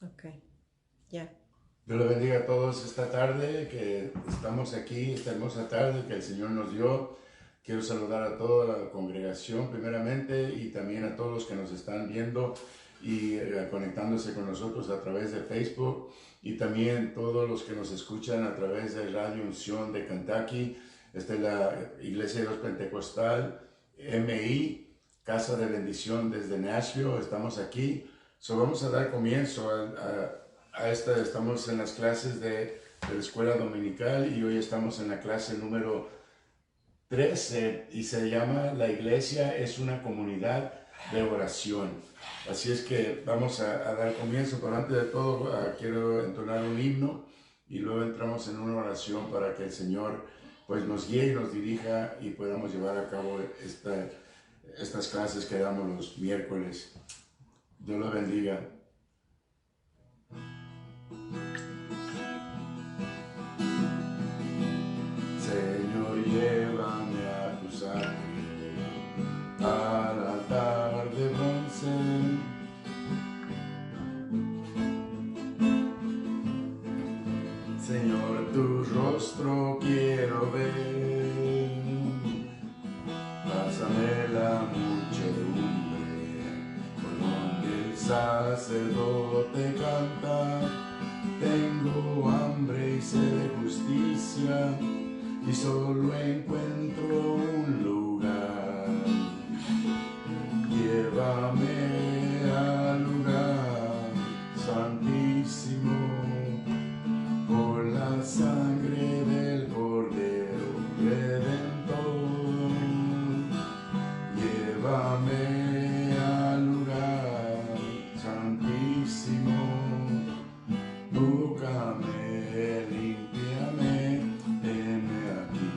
Ok, ya. Dios le bendiga a todos esta tarde, que estamos aquí, esta hermosa tarde que el Señor nos dio. Quiero saludar a toda la congregación primeramente y también a todos los que nos están viendo y conectándose con nosotros a través de Facebook y también todos los que nos escuchan a través de Radio Unción de Kentucky. Esta es la Iglesia de Dios Pentecostal, MI, Casa de Bendición desde Nashville. Estamos aquí. Vamos a dar comienzo a esta. Estamos en las clases de la escuela dominical y hoy estamos en la clase número 13 y se llama La Iglesia es una comunidad de oración. Así es que vamos a dar comienzo, pero antes de todo quiero entonar un himno y luego entramos en una oración para que el Señor pues nos guíe y nos dirija y podamos llevar a cabo estas clases que damos los miércoles. Dios lo bendiga. Señor, llévame a tus atrios, al altar de bronce. Señor, tu rostro quiero ver. Pásame la muchedumbre, por donde el sacerdote canta. Tengo hambre y sed de justicia, y solo encuentro un lugar. Llévame al lugar santísimo, por la sangre del Cordero Redentor. Llévame al lugar santísimo, tócame, límpiame, heme aquí.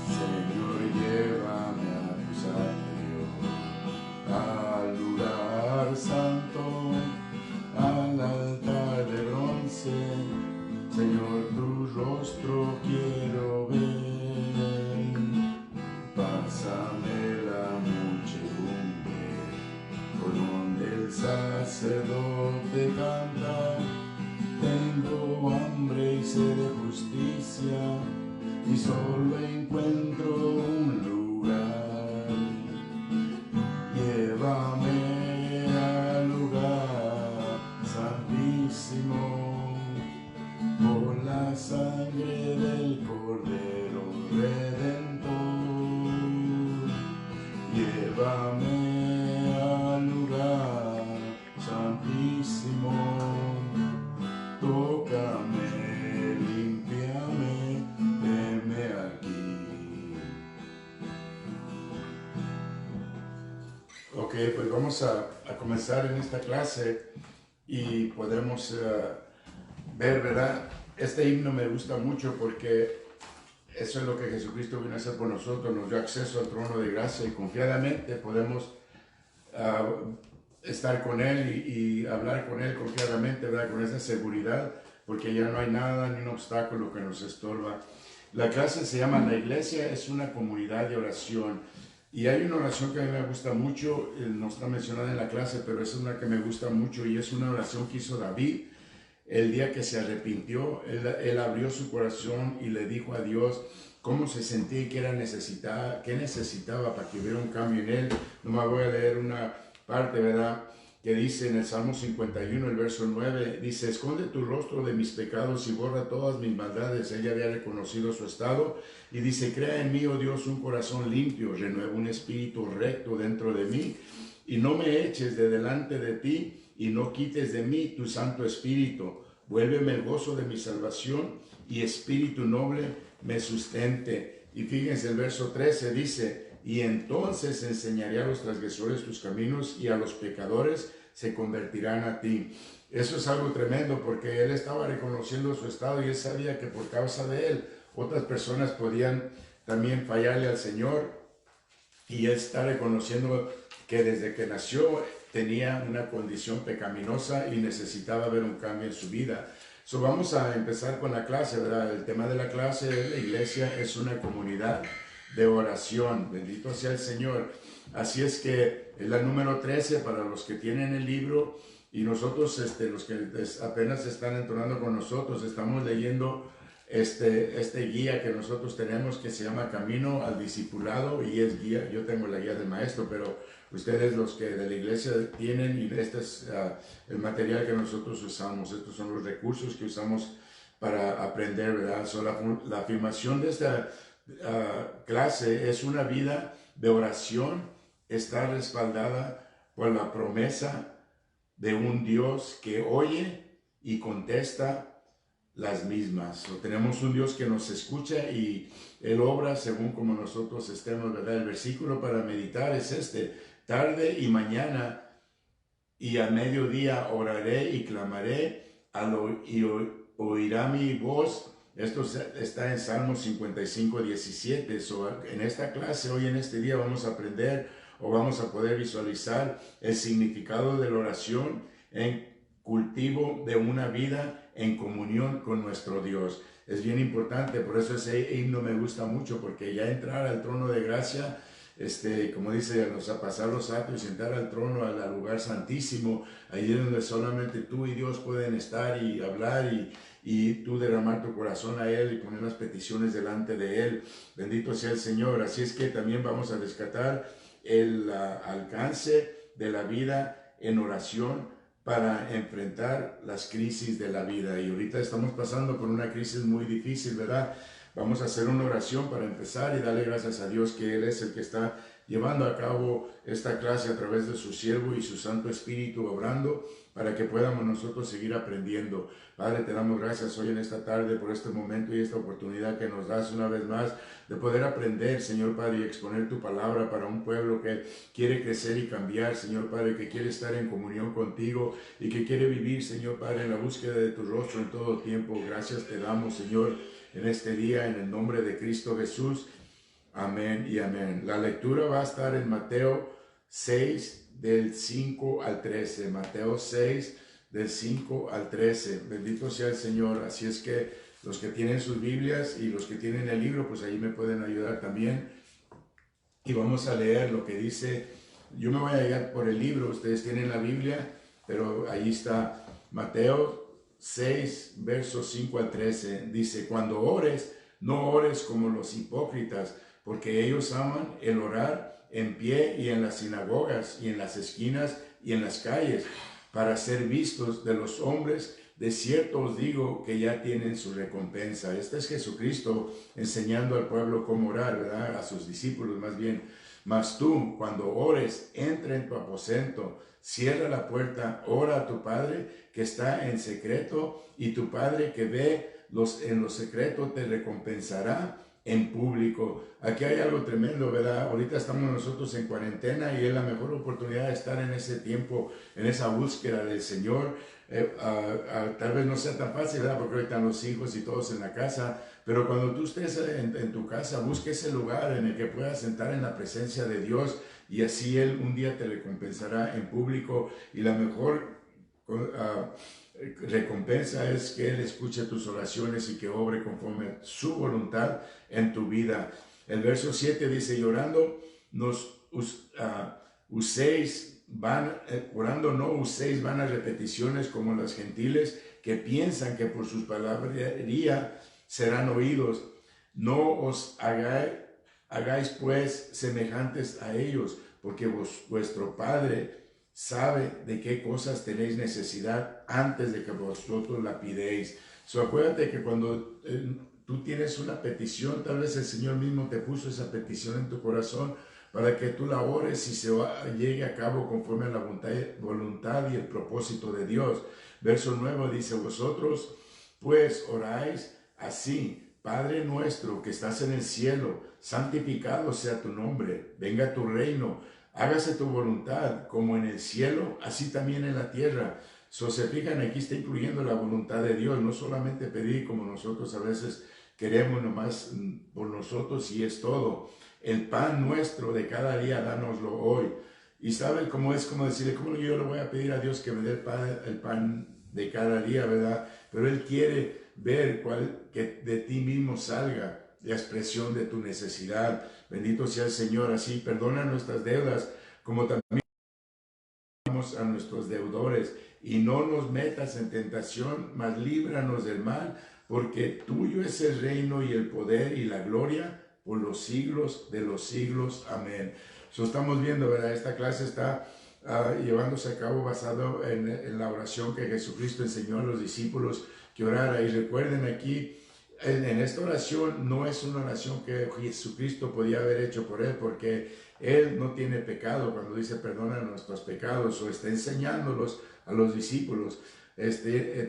Señor, llévame a tus atrios, al lugar santo, al altar de bronce. Señor, tu rostro quiero ver. Pásame la muchedumbre, por donde el sacerdote canta. Tengo hambre y sed de justicia, y solo encuentro un lugar. Llévame al lugar santísimo, por la sangre del Cordero Redentor. Llévame al lugar santísimo, tócame, límpiame, heme aquí. Ok, pues vamos a comenzar en esta clase y podemos ver, ¿verdad? Este himno me gusta mucho porque eso es lo que Jesucristo vino a hacer por nosotros, nos dio acceso al trono de gracia y confiadamente podemos estar con Él y hablar con Él confiadamente, ¿verdad? Con esa seguridad, porque ya no hay nada ni un obstáculo que nos estorba. La clase se llama La Iglesia es una comunidad de oración. Y hay una oración que a mí me gusta mucho, no está mencionada en la clase, pero es una que me gusta mucho y es una oración que hizo David el día que se arrepintió. Él abrió su corazón y le dijo a Dios cómo se sentía y qué necesitaba para que hubiera un cambio en él. Nomás voy a leer una parte, ¿verdad? Que dice en el Salmo 51, el verso 9, dice: esconde tu rostro de mis pecados y borra todas mis maldades. Ella había reconocido su estado y dice: crea en mí, oh Dios, un corazón limpio, renueva un espíritu recto dentro de mí, y no me eches de delante de ti, y no quites de mí tu Santo Espíritu. Vuélveme el gozo de mi salvación, y espíritu noble me sustente. Y fíjense, el verso 13 dice: y entonces enseñaré a los transgresores tus caminos, y a los pecadores se convertirán a ti. Eso es algo tremendo, porque él estaba reconociendo su estado y él sabía que por causa de él otras personas podían también fallarle al Señor, y él está reconociendo que desde que nació tenía una condición pecaminosa y necesitaba ver un cambio en su vida. Vamos a empezar con la clase, ¿verdad? El tema de la clase es: la iglesia es una comunidad de oración. Bendito sea el Señor. Así es que es la número 13 para los que tienen el libro y nosotros, los que apenas están entonando con nosotros, estamos leyendo este guía que nosotros tenemos que se llama Camino al Discipulado y es guía, yo tengo la guía del maestro, pero ustedes los que de la iglesia tienen y este es el material que nosotros usamos, estos son los recursos que usamos para aprender, ¿verdad? So, la afirmación de esta clase es una vida de oración, está respaldada por la promesa de un Dios que oye y contesta las mismas. So, tenemos un Dios que nos escucha y Él obra según como nosotros estemos, ¿verdad? El versículo para meditar es tarde y mañana y a mediodía oraré y clamaré y oirá mi voz. Esto está en Salmos 55, 17. So, en esta clase, hoy en este día, vamos a aprender o vamos a poder visualizar el significado de la oración en cultivo de una vida en comunión con nuestro Dios. Es bien importante, por eso ese himno me gusta mucho, porque ya entrar al trono de gracia, como dice, a pasar los atrios, entrar al trono, al lugar santísimo, ahí es donde solamente tú y Dios pueden estar y hablar y tú derramar tu corazón a Él y poner las peticiones delante de Él. Bendito sea el Señor. Así es que también vamos a rescatar el alcance de la vida en oración para enfrentar las crisis de la vida. Y ahorita estamos pasando por una crisis muy difícil, ¿verdad? Vamos a hacer una oración para empezar y darle gracias a Dios que Él es el que está llevando a cabo esta clase a través de su siervo y su Santo Espíritu obrando para que podamos nosotros seguir aprendiendo. Padre, te damos gracias hoy en esta tarde por este momento y esta oportunidad que nos das una vez más de poder aprender, Señor Padre, y exponer tu palabra para un pueblo que quiere crecer y cambiar, Señor Padre, que quiere estar en comunión contigo y que quiere vivir, Señor Padre, en la búsqueda de tu rostro en todo tiempo. Gracias te damos, Señor, en este día, en el nombre de Cristo Jesús. Amén y amén. La lectura va a estar en Mateo 6, del 5 al 13. Mateo 6, del 5 al 13. Bendito sea el Señor. Así es que los que tienen sus Biblias y los que tienen el libro, pues ahí me pueden ayudar también. Y vamos a leer lo que dice. Yo me voy a guiar por el libro. Ustedes tienen la Biblia, pero ahí está Mateo 6, versos 5 al 13. Dice, cuando ores, no ores como los hipócritas, porque ellos aman el orar en pie y en las sinagogas y en las esquinas y en las calles, para ser vistos de los hombres. De cierto os digo que ya tienen su recompensa. Este es Jesucristo enseñando al pueblo cómo orar, ¿verdad? A sus discípulos más bien. Mas tú, cuando ores, entra en tu aposento, cierra la puerta, ora a tu Padre que está en secreto, y tu Padre que ve en lo secreto te recompensará en público. Aquí hay algo tremendo, ¿verdad? Ahorita estamos nosotros en cuarentena y es la mejor oportunidad de estar en ese tiempo, en esa búsqueda del Señor. Tal vez no sea tan fácil, ¿verdad? Porque ahorita están los hijos y todos en la casa, pero cuando tú estés en tu casa, busque ese lugar en el que puedas sentar en la presencia de Dios y así Él un día te recompensará en público. Y la mejor recompensa es que Él escuche tus oraciones y que obre conforme a su voluntad en tu vida. El verso 7 dice, llorando orando no uséis vanas repeticiones como las gentiles que piensan que por sus palabrería serán oídos. No os hagáis pues semejantes a ellos, porque vuestro Padre sabe de qué cosas tenéis necesidad antes de que vosotros la pidéis. Acuérdate que cuando tú tienes una petición, tal vez el Señor mismo te puso esa petición en tu corazón para que tú la ores y llegue a cabo conforme a la voluntad y el propósito de Dios. Verso 9 dice, vosotros pues oráis así: Padre nuestro que estás en el cielo, santificado sea tu nombre, venga tu reino, hágase tu voluntad como en el cielo, así también en la tierra. Se fijan, aquí está incluyendo la voluntad de Dios, no solamente pedir como nosotros a veces queremos nomás por nosotros y es todo. El pan nuestro de cada día, dánoslo hoy. Y saben cómo es, como decirle, ¿cómo yo le voy a pedir a Dios que me dé el pan de cada día, verdad? Pero Él quiere ver que de ti mismo salga la expresión de tu necesidad. Bendito sea el Señor. Así perdona nuestras deudas, como también a nuestros deudores, y no nos metas en tentación, mas líbranos del mal, porque tuyo es el reino y el poder y la gloria por los siglos de los siglos. Amén. Estamos viendo, ¿verdad? Esta clase está llevándose a cabo basado en la oración que Jesucristo enseñó a los discípulos que orara. Y recuerden aquí, en esta oración no es una oración que Jesucristo podía haber hecho por él, porque él no tiene pecado. Cuando dice perdona nuestros pecados, o está enseñándolos a los discípulos,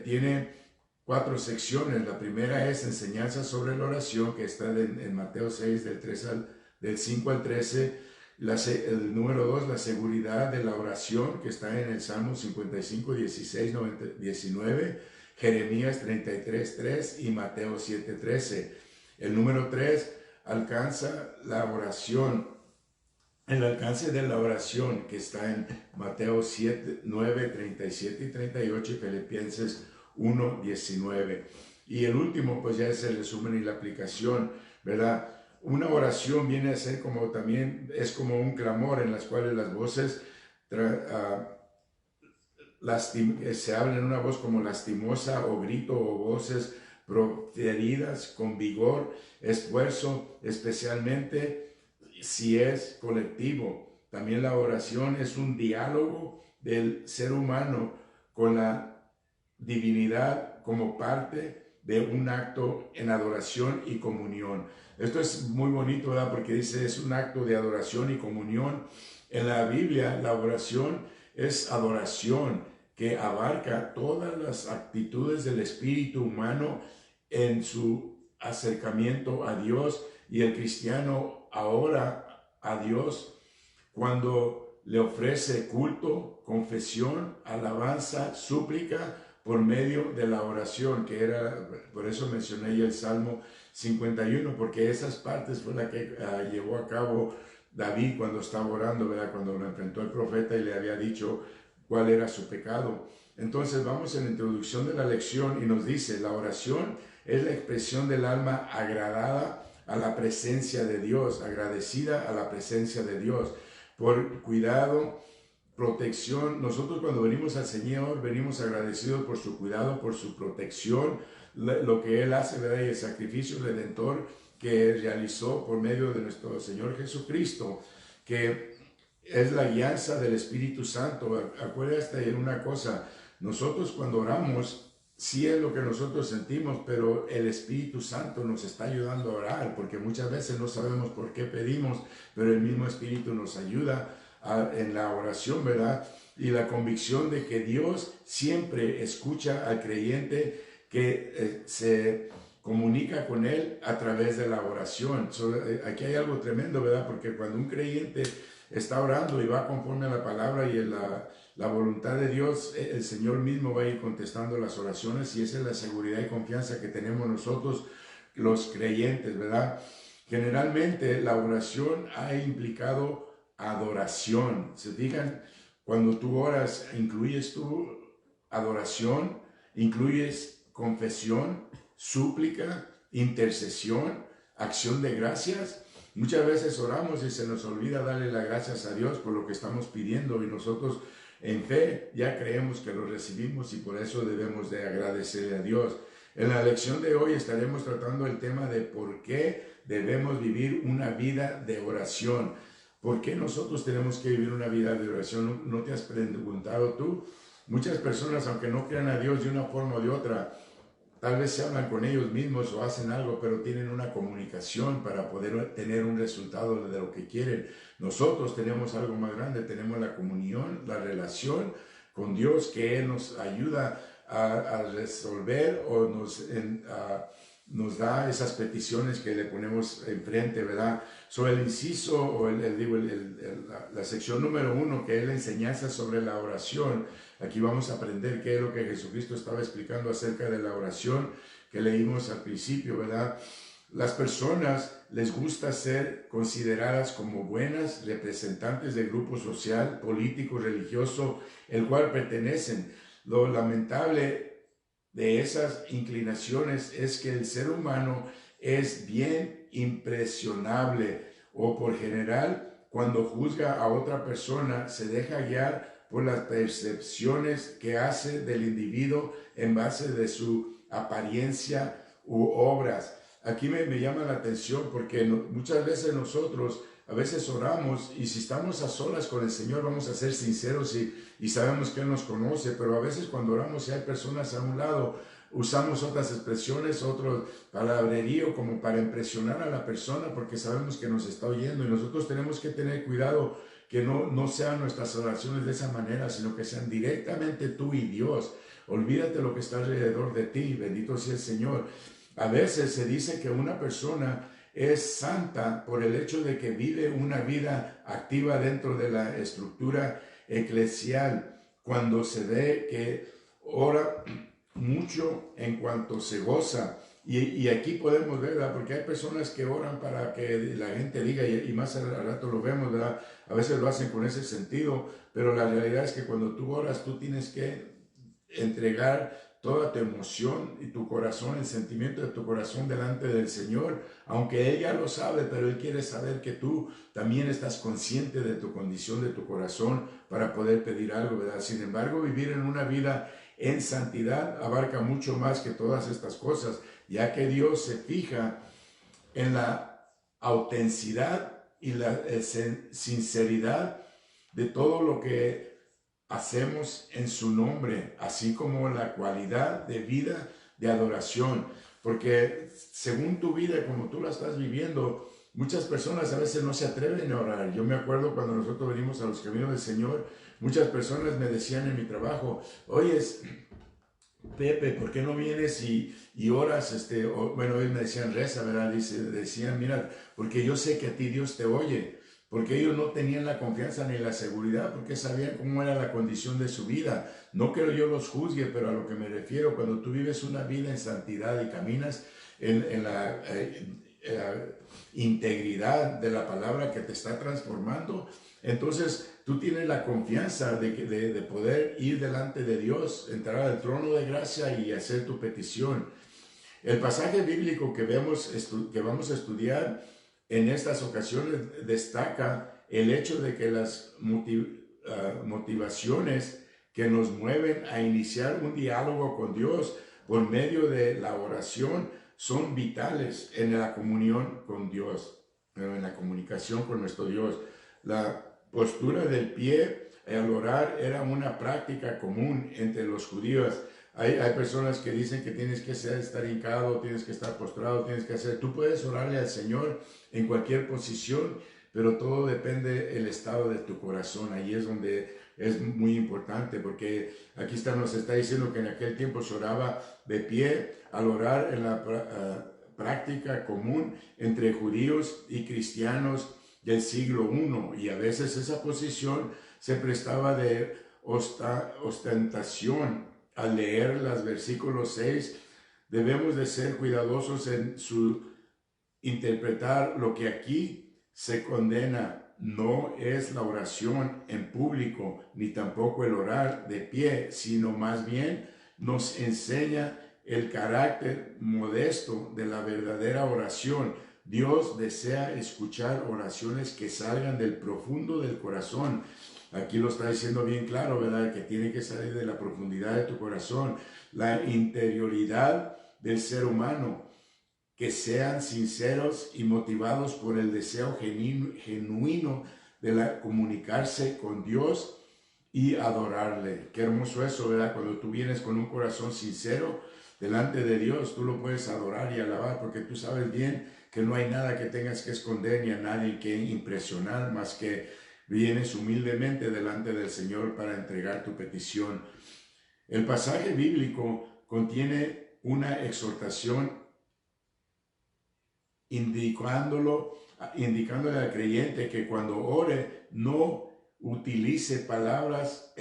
tiene 4 secciones. La primera es enseñanza sobre la oración, que está en Mateo 6, del 5 al 13. El número 2, la seguridad de la oración, que está en el Salmo 55, 16, 19, Jeremías 33, 3 y Mateo 7, 13. El número 3, alcanza la oración. El alcance de la oración, que está en Mateo 7, 9, 37 y 38 y Filipenses 1, 19. Y el último, pues ya es el resumen y la aplicación, ¿verdad? Una oración viene a ser como también, es como un clamor en las cuales las voces se habla en una voz como lastimosa o grito, o voces proferidas con vigor, esfuerzo, especialmente si es colectivo. También la oración es un diálogo del ser humano con la divinidad como parte de un acto en adoración y comunión. Esto es muy bonito, ¿verdad? Porque dice es un acto de adoración y comunión. En la Biblia la oración es adoración, que abarca todas las actitudes del espíritu humano en su acercamiento a Dios, y el cristiano ahora a Dios cuando le ofrece culto, confesión, alabanza, súplica por medio de la oración, que era, por eso mencioné ya el Salmo 51, porque esas partes fue la que llevó a cabo David cuando estaba orando, ¿verdad? Cuando lo enfrentó el profeta y le había dicho cuál era su pecado. Entonces vamos en la introducción de la lección y nos dice, la oración es la expresión del alma agradada a la presencia de Dios, agradecida a la presencia de Dios, por cuidado, protección. Nosotros cuando venimos al Señor, venimos agradecidos por su cuidado, por su protección, lo que Él hace, ¿verdad? Y el sacrificio redentor que realizó por medio de nuestro Señor Jesucristo, que es la guianza del Espíritu Santo. Acuérdate de una cosa, nosotros cuando oramos, sí es lo que nosotros sentimos, pero el Espíritu Santo nos está ayudando a orar, porque muchas veces no sabemos por qué pedimos, pero el mismo Espíritu nos ayuda en la oración, ¿verdad? Y la convicción de que Dios siempre escucha al creyente que se comunica con Él a través de la oración. Aquí hay algo tremendo, ¿verdad? Porque cuando un creyente está orando y va conforme a la palabra y en la voluntad de Dios, el Señor mismo va a ir contestando las oraciones, y esa es la seguridad y confianza que tenemos nosotros los creyentes, ¿verdad? Generalmente la oración ha implicado adoración. ¿Se fijan? Cuando tú oras, incluyes tu adoración, incluyes confesión, súplica, intercesión, acción de gracias. Muchas veces oramos y se nos olvida darle las gracias a Dios por lo que estamos pidiendo, y nosotros en fe ya creemos que lo recibimos, y por eso debemos de agradecerle a Dios. En la lección de hoy estaremos tratando el tema de por qué debemos vivir una vida de oración. ¿Por qué nosotros tenemos que vivir una vida de oración? ¿No te has preguntado tú? Muchas personas, aunque no crean a Dios de una forma o de otra, tal vez se hablan con ellos mismos o hacen algo, pero tienen una comunicación para poder tener un resultado de lo que quieren. Nosotros tenemos algo más grande, tenemos la comunión, la relación con Dios, que Él nos ayuda a resolver, o nos da esas peticiones que le ponemos enfrente, ¿verdad? Sobre el inciso, o la sección número 1, que es la enseñanza sobre la oración. Aquí vamos a aprender qué es lo que Jesucristo estaba explicando acerca de la oración que leímos al principio, ¿verdad? Las personas les gusta ser consideradas como buenas representantes del grupo social, político, religioso, el cual pertenecen. Lo lamentable de esas inclinaciones es que el ser humano es bien impresionable o por general, cuando juzga a otra persona, se deja guiar por las percepciones que hace del individuo en base de su apariencia u obras. Aquí me llama la atención porque muchas veces nosotros a veces oramos y si estamos a solas con el Señor vamos a ser sinceros y sabemos que Él nos conoce, pero a veces cuando oramos y hay personas a un lado, usamos otras expresiones, otro palabrerío como para impresionar a la persona porque sabemos que nos está oyendo y nosotros tenemos que tener cuidado que no sean nuestras oraciones de esa manera, sino que sean directamente tú y Dios. Olvídate lo que está alrededor de ti, bendito sea el Señor. A veces se dice que una persona es santa por el hecho de que vive una vida activa dentro de la estructura eclesial, cuando se ve que ora mucho en cuanto se goza. Y aquí podemos ver, ¿verdad? Porque hay personas que oran para que la gente diga, y más al rato lo vemos, ¿verdad? A veces lo hacen con ese sentido, pero la realidad es que cuando tú oras, tú tienes que entregar toda tu emoción y tu corazón, el sentimiento de tu corazón delante del Señor, aunque Él ya lo sabe, pero Él quiere saber que tú también estás consciente de tu condición, de tu corazón, para poder pedir algo, ¿verdad? Sin embargo, vivir en una vida en santidad abarca mucho más que todas estas cosas, ya que Dios se fija en la autenticidad y la sinceridad de todo lo que hacemos en su nombre, así como la cualidad de vida de adoración, porque según tu vida, como tú la estás viviendo, muchas personas a veces no se atreven a orar. Yo me acuerdo cuando nosotros venimos a los caminos del Señor, muchas personas me decían en mi trabajo, oye, Pepe, ¿por qué no vienes y oras? Bueno, ellos me decían, reza, ¿verdad? Decían, mira, porque yo sé que a ti Dios te oye, porque ellos no tenían la confianza ni la seguridad, porque sabían cómo era la condición de su vida. No que yo los juzgue, pero a lo que me refiero, cuando tú vives una vida en santidad y caminas en la integridad de la palabra que te está transformando, entonces tú tienes la confianza de poder ir delante de Dios, entrar al trono de gracia y hacer tu petición. El pasaje bíblico que vamos a estudiar en estas ocasiones destaca el hecho de que las motivaciones que nos mueven a iniciar un diálogo con Dios por medio de la oración son vitales en la comunión con Dios, en la comunicación con nuestro Dios. La postura del pie al orar era una práctica común entre los judíos. Hay personas que dicen que tienes que estar hincado, tienes que estar postrado, tienes que hacer. Tú puedes orarle al Señor en cualquier posición, pero todo depende del estado de tu corazón. Ahí es donde es muy importante, porque aquí nos está diciendo que en aquel tiempo se oraba de pie al orar en la práctica común entre judíos y cristianos del siglo I, y a veces esa posición se prestaba de ostentación. Al leer los versículos 6, debemos de ser cuidadosos en interpretar lo que aquí se condena. No es la oración en público, ni tampoco el orar de pie, sino más bien nos enseña el carácter modesto de la verdadera oración. Dios desea escuchar oraciones que salgan del profundo del corazón. Aquí lo está diciendo bien claro, ¿verdad? Que tiene que salir de la profundidad de tu corazón, la interioridad del ser humano, que sean sinceros y motivados por el deseo genuino de comunicarse con Dios y adorarle. Qué hermoso eso, ¿verdad? Cuando tú vienes con un corazón sincero delante de Dios, tú lo puedes adorar y alabar, porque tú sabes bien que no hay nada que tengas que esconder ni a nadie que impresionar, más que vienes humildemente delante del Señor para entregar tu petición. El pasaje bíblico contiene una exhortación indicándole al creyente que cuando ore no utilice palabras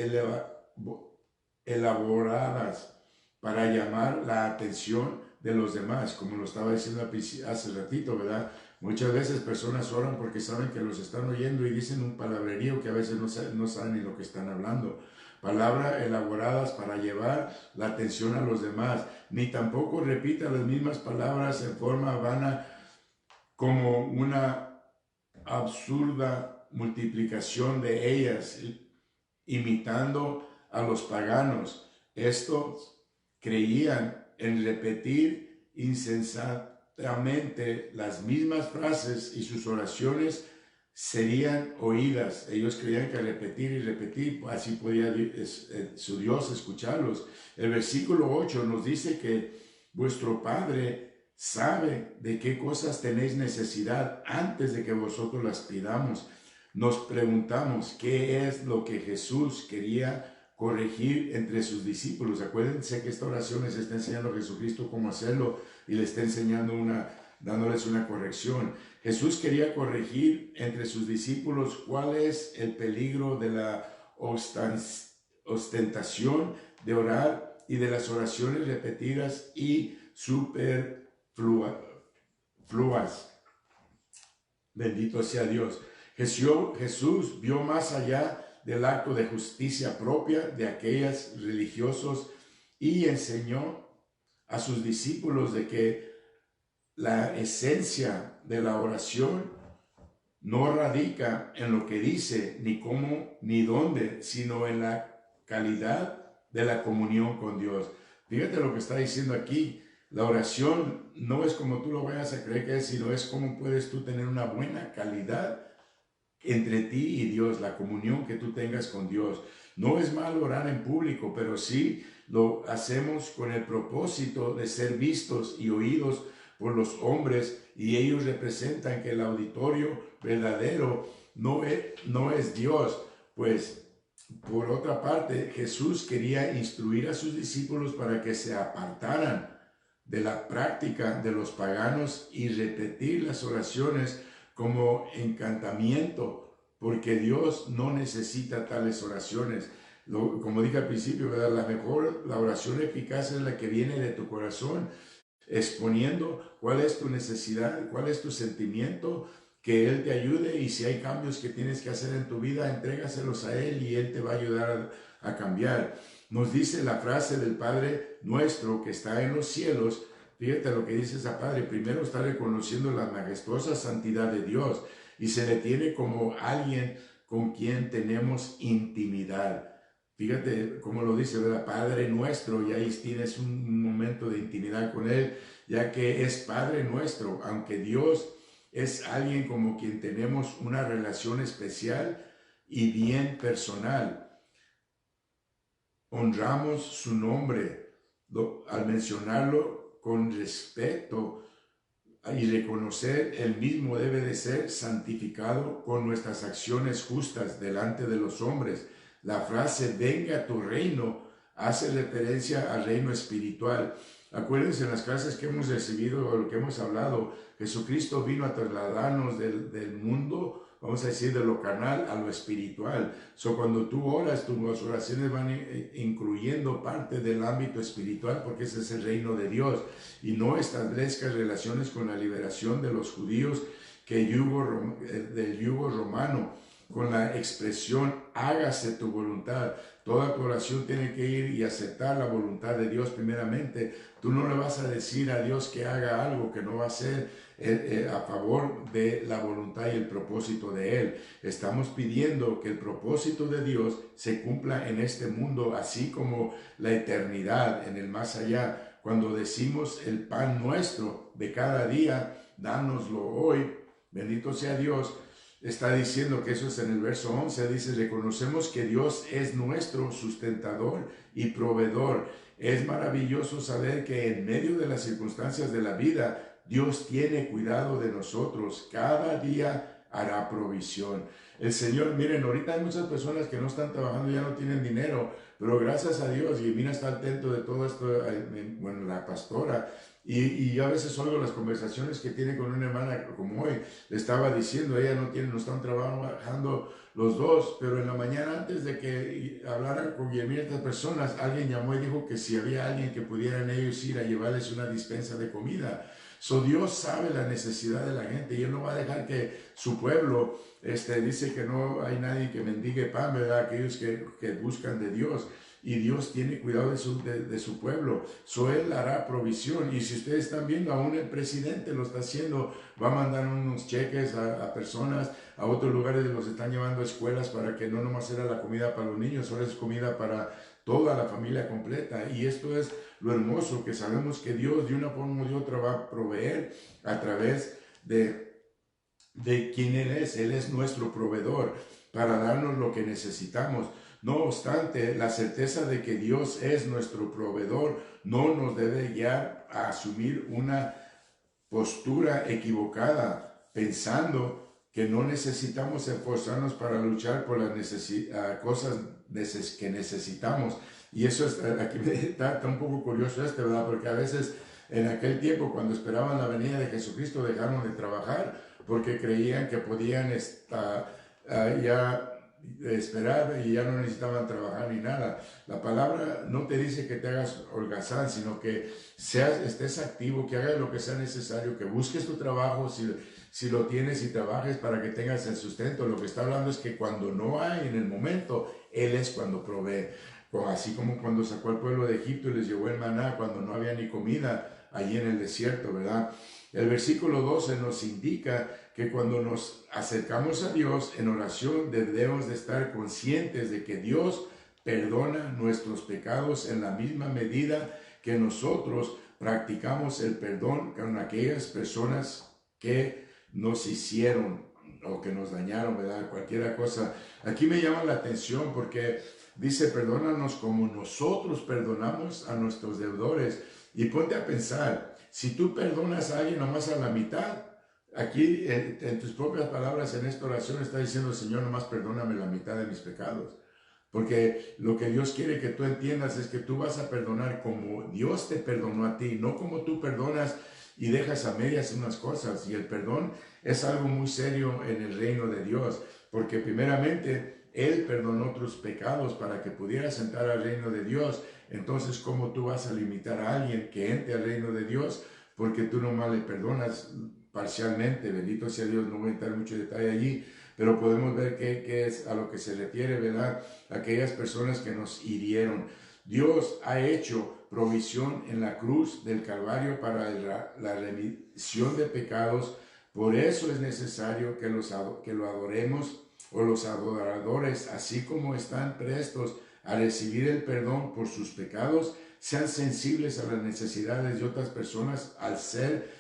elaboradas para llamar la atención de los demás, como lo estaba diciendo hace ratito, ¿verdad? Muchas veces personas oran porque saben que los están oyendo y dicen un palabrerío que a veces no saben ni lo que están hablando. Palabras elaboradas para llevar la atención a los demás, ni tampoco repita las mismas palabras en forma vana como una absurda multiplicación de ellas, imitando a los paganos. Estos creían en repetir insensatamente las mismas frases y sus oraciones serían oídas. Ellos creían que al repetir y repetir, así podía su Dios escucharlos. El versículo 8 nos dice que vuestro Padre sabe de qué cosas tenéis necesidad antes de que vosotros las pidamos. Nos preguntamos qué es lo que Jesús quería corregir entre sus discípulos. Acuérdense que esta oración les está enseñando a Jesucristo cómo hacerlo y le está enseñando dándoles una corrección. Jesús quería corregir entre sus discípulos cuál es el peligro de la ostentación de orar y de las oraciones repetidas y superfluas. Bendito sea Dios. Jesús vio más allá del acto de justicia propia de aquellos religiosos y enseñó a sus discípulos de que la esencia de la oración no radica en lo que dice, ni cómo, ni dónde, sino en la calidad de la comunión con Dios. Fíjate lo que está diciendo aquí. La oración no es como tú lo vayas a creer que es, sino es cómo puedes tú tener una buena calidad entre ti y Dios, la comunión que tú tengas con Dios. No es malo orar en público, pero sí lo hacemos con el propósito de ser vistos y oídos por los hombres, y ellos representan que el auditorio verdadero no es Dios. Pues por otra parte, Jesús quería instruir a sus discípulos para que se apartaran de la práctica de los paganos y repetir las oraciones como encantamiento, porque Dios no necesita tales oraciones. Como dije al principio, ¿verdad? La oración eficaz es la que viene de tu corazón, exponiendo cuál es tu necesidad, cuál es tu sentimiento, que Él te ayude, y si hay cambios que tienes que hacer en tu vida, entrégaselos a Él y Él te va a ayudar a cambiar. Nos dice la frase del Padre nuestro que está en los cielos. Fíjate lo que dice esa Padre. Primero está reconociendo la majestuosa santidad de Dios y se le tiene como alguien con quien tenemos intimidad. Fíjate cómo lo dice, ¿verdad? Padre nuestro, y ahí tienes un momento de intimidad con Él, ya que es Padre nuestro, aunque Dios es alguien como quien tenemos una relación especial y bien personal. Honramos su nombre al mencionarlo con respeto, y reconocer el mismo debe de ser santificado con nuestras acciones justas delante de los hombres. La frase venga tu reino hace referencia al reino espiritual. Acuérdense, en las clases que hemos recibido o lo que hemos hablado, Jesucristo vino a trasladarnos del mundo, vamos a decir, de lo carnal a lo espiritual. Cuando tú oras, tus oraciones van incluyendo parte del ámbito espiritual, porque ese es el reino de Dios. Y no establezcas relaciones con la liberación de los judíos del yugo romano, con la expresión hágase tu voluntad. Toda tu oración tiene que ir y aceptar la voluntad de Dios primeramente. Tú no le vas a decir a Dios que haga algo que no va a ser a favor de la voluntad y el propósito de Él. Estamos pidiendo que el propósito de Dios se cumpla en este mundo, así como la eternidad en el más allá. Cuando decimos el pan nuestro de cada día, dánoslo hoy, bendito sea Dios, está diciendo que eso es en el verso 11, dice, reconocemos que Dios es nuestro sustentador y proveedor. Es maravilloso saber que en medio de las circunstancias de la vida, Dios tiene cuidado de nosotros. Cada día hará provisión. El Señor, miren, ahorita hay muchas personas que no están trabajando, ya no tienen dinero, pero gracias a Dios, y Mina está atento de todo esto, bueno, la pastora, y yo a veces oigo las conversaciones que tiene con una hermana como hoy. Le estaba diciendo, ella no están trabajando los dos, pero en la mañana antes de que hablaran con Guillermina estas personas, alguien llamó y dijo que si había alguien que pudieran ellos ir a llevarles una dispensa de comida. So, Dios sabe la necesidad de la gente y Él no va a dejar que su pueblo, dice que no hay nadie que mendigue pan, ¿verdad? Aquellos que buscan de Dios. Y Dios tiene cuidado de su pueblo. So, Él hará provisión. Y si ustedes están viendo, aún el presidente lo está haciendo. Va a mandar unos cheques a personas, a otros lugares los están llevando a escuelas para que no nomás era la comida para los niños, ahora es comida para toda la familia completa. Y esto es lo hermoso, que sabemos que Dios de una forma u de otra va a proveer a través de quién Él es. Él es nuestro proveedor para darnos lo que necesitamos. No obstante, la certeza de que Dios es nuestro proveedor no nos debe guiar a asumir una postura equivocada, pensando que no necesitamos esforzarnos para luchar por las cosas que necesitamos. Y eso aquí está un poco curioso ¿verdad? Porque a veces en aquel tiempo, cuando esperaban la venida de Jesucristo, dejaron de trabajar porque creían que podían ya esperar y ya no necesitaban trabajar ni nada. La palabra no te dice que te hagas holgazán, sino que estés activo, que hagas lo que sea necesario, que busques tu trabajo si lo tienes y trabajes para que tengas el sustento. Lo que está hablando es que cuando no hay en el momento, Él es cuando provee. Así como cuando sacó al pueblo de Egipto y les llevó el maná cuando no había ni comida allí en el desierto, ¿verdad? El versículo 12 nos indica que cuando nos acercamos a Dios en oración debemos de estar conscientes de que Dios perdona nuestros pecados en la misma medida que nosotros practicamos el perdón con aquellas personas que nos hicieron o que nos dañaron, ¿verdad? Cualquier cosa. Aquí me llama la atención porque dice, perdónanos como nosotros perdonamos a nuestros deudores. Y ponte a pensar, si tú perdonas a alguien nomás a la mitad, aquí en tus propias palabras en esta oración está diciendo, Señor, nomás perdóname la mitad de mis pecados. Porque lo que Dios quiere que tú entiendas es que tú vas a perdonar como Dios te perdonó a ti, no como tú perdonas y dejas a medias unas cosas. Y el perdón es algo muy serio en el reino de Dios, porque primeramente Él perdonó tus pecados para que pudieras entrar al reino de Dios. Entonces, ¿cómo tú vas a limitar a alguien que entre al reino de Dios? Porque tú nomás le perdonas parcialmente. Bendito sea Dios, no voy a entrar en mucho detalle allí, pero podemos ver qué es a lo que se refiere, ¿verdad? Aquellas personas que nos hirieron. Dios ha hecho provisión en la cruz del Calvario para la remisión de pecados. Por eso es necesario que lo adoremos, o los adoradores, así como están prestos a recibir el perdón por sus pecados, sean sensibles a las necesidades de otras personas al ser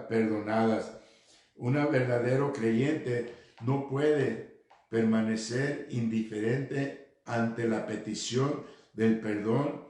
perdonadas. Un verdadero creyente no puede permanecer indiferente ante la petición del perdón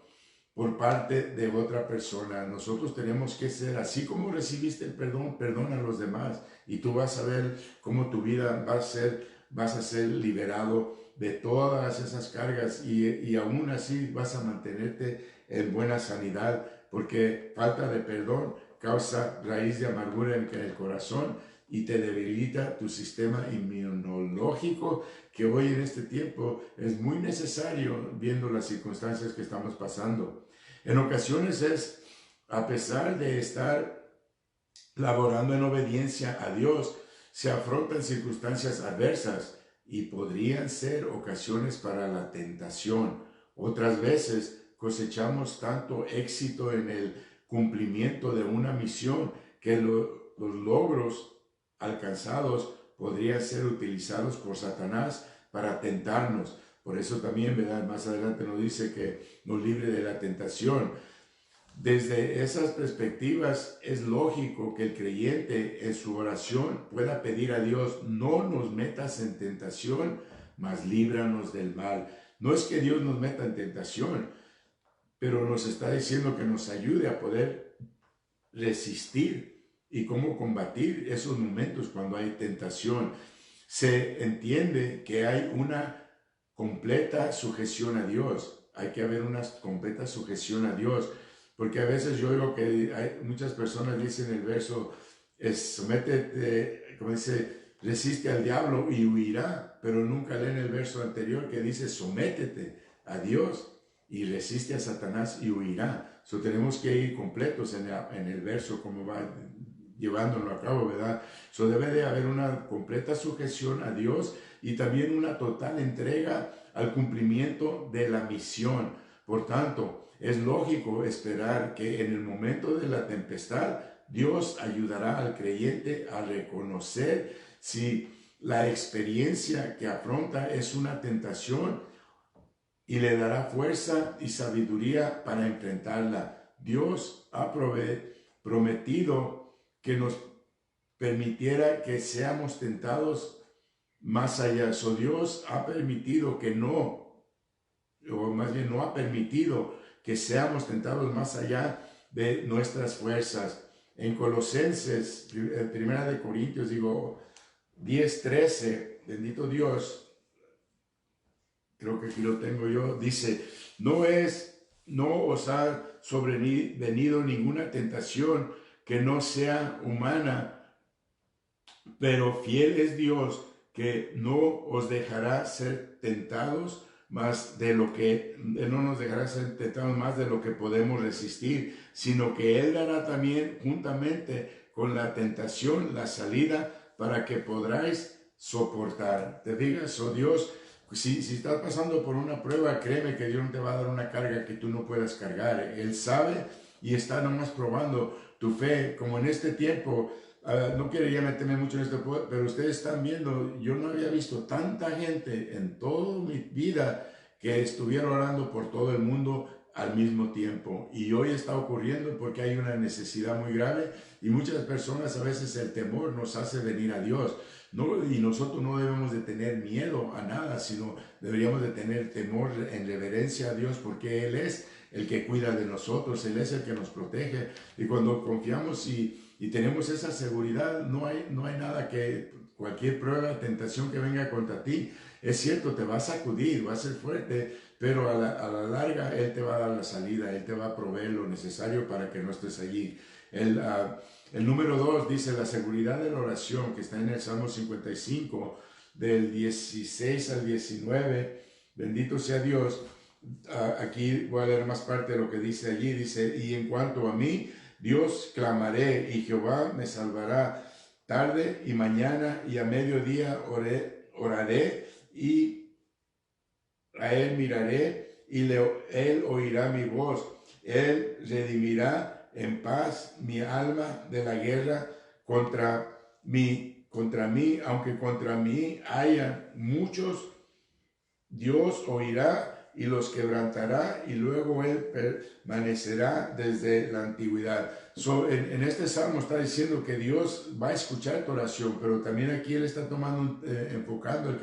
por parte de otra persona. Nosotros tenemos que ser, así como recibiste el perdón, perdona a los demás y tú vas a ver cómo tu vida vas a ser liberado de todas esas cargas y aún así vas a mantenerte en buena sanidad, porque falta de perdón causa raíz de amargura en el corazón y te debilita tu sistema inmunológico, que hoy en este tiempo es muy necesario viendo las circunstancias que estamos pasando. En ocasiones a pesar de estar laborando en obediencia a Dios, se afrontan circunstancias adversas y podrían ser ocasiones para la tentación. Otras veces cosechamos tanto éxito en el cumplimiento de una misión que los logros alcanzados podrían ser utilizados por Satanás para tentarnos. Por eso también, ¿verdad? Más adelante nos dice que nos libre de la tentación. Desde esas perspectivas es lógico que el creyente en su oración pueda pedir a Dios, no nos metas en tentación, mas líbranos del mal. No es que Dios nos meta en tentación, pero nos está diciendo que nos ayude a poder resistir y cómo combatir esos momentos cuando hay tentación. Se entiende que hay una completa sujeción a Dios. Hay que haber una completa sujeción a Dios. Porque a veces yo oigo que muchas personas dicen el verso, sométete, como dice, resiste al diablo y huirá, pero nunca leen el verso anterior que dice, sométete a Dios y resiste a Satanás y huirá. So, tenemos que ir completos en el verso, como va llevándolo a cabo, ¿verdad? So, debe de haber una completa sujeción a Dios y también una total entrega al cumplimiento de la misión. Por tanto, es lógico esperar que en el momento de la tempestad, Dios ayudará al creyente a reconocer si la experiencia que afronta es una tentación y le dará fuerza y sabiduría para enfrentarla. Dios ha prometido que nos permitiera que seamos tentados más allá. So, Dios ha permitido que no, o más bien no ha permitido que seamos tentados más allá de nuestras fuerzas. En Colosenses, 1 Corintios, 10:13, bendito Dios, creo que aquí lo tengo yo, dice, no os ha sobrevenido ninguna tentación que no sea humana, pero fiel es Dios que no os dejará ser tentados más de lo que, Él no nos dejará ser tentados más de lo que podemos resistir, sino que Él dará también juntamente con la tentación la salida para que podráis soportar. ¿Te fijas? Oh Dios, si estás pasando por una prueba, créeme que Dios no te va a dar una carga que tú no puedas cargar. Él sabe y está nomás probando tu fe, como en este tiempo. No quería meterme mucho en esto, pero ustedes están viendo, yo no había visto tanta gente en toda mi vida que estuviera orando por todo el mundo al mismo tiempo. Y hoy está ocurriendo porque hay una necesidad muy grave y muchas personas, a veces el temor nos hace venir a Dios. No, y nosotros no debemos de tener miedo a nada, sino deberíamos de tener temor en reverencia a Dios, porque Él es el que cuida de nosotros, Él es el que nos protege. Y cuando confiamos y tenemos esa seguridad, no hay nada que, cualquier prueba, tentación que venga contra ti, es cierto, te va a sacudir, va a ser fuerte, pero a la larga Él te va a dar la salida, Él te va a proveer lo necesario para que no estés allí. El número 2 dice la seguridad de la oración, que está en el Salmo 55, del 16 al 19. Bendito sea Dios. Aquí voy a leer más parte de lo que dice allí. Dice, y en cuanto a mí, Dios clamaré y Jehová me salvará. Tarde y mañana y a mediodía oraré y a Él miraré y Él oirá mi voz. Él redimirá en paz mi alma de la guerra contra mí, aunque contra mí haya muchos, Dios oirá y los quebrantará y luego Él permanecerá desde la antigüedad. En este salmo está diciendo que Dios va a escuchar tu oración, pero también aquí Él está enfocando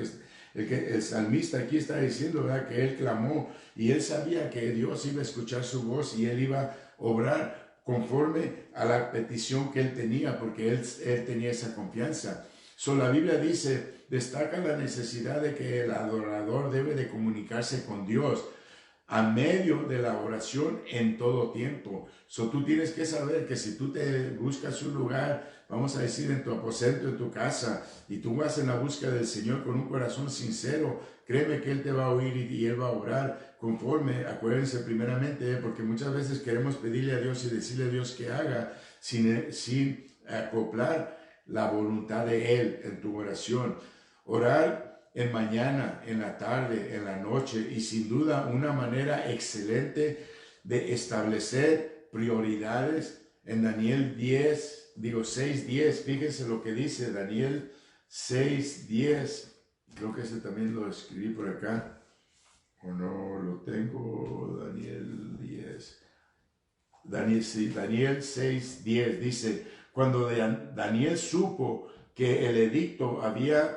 el salmista aquí está diciendo, ¿verdad?, que él clamó y él sabía que Dios iba a escuchar su voz y él iba a obrar conforme a la petición que él tenía, porque él tenía esa confianza. La Biblia dice, destaca la necesidad de que el adorador debe de comunicarse con Dios a medio de la oración en todo tiempo. Tú tienes que saber que si tú te buscas un lugar, vamos a decir en tu aposento, en tu casa, y tú vas en la búsqueda del Señor con un corazón sincero, créeme que Él te va a oír y Él va a orar conforme, acuérdense primeramente, porque muchas veces queremos pedirle a Dios y decirle a Dios que haga sin acoplar la voluntad de Él en tu oración. Orar en mañana, en la tarde, en la noche, y sin duda una manera excelente de establecer prioridades. En Daniel 6:10, fíjense lo que dice Daniel 6:10, creo que ese también lo escribí por acá, o no lo tengo. Daniel 10, Daniel 6:10 dice, cuando Daniel supo que el edicto había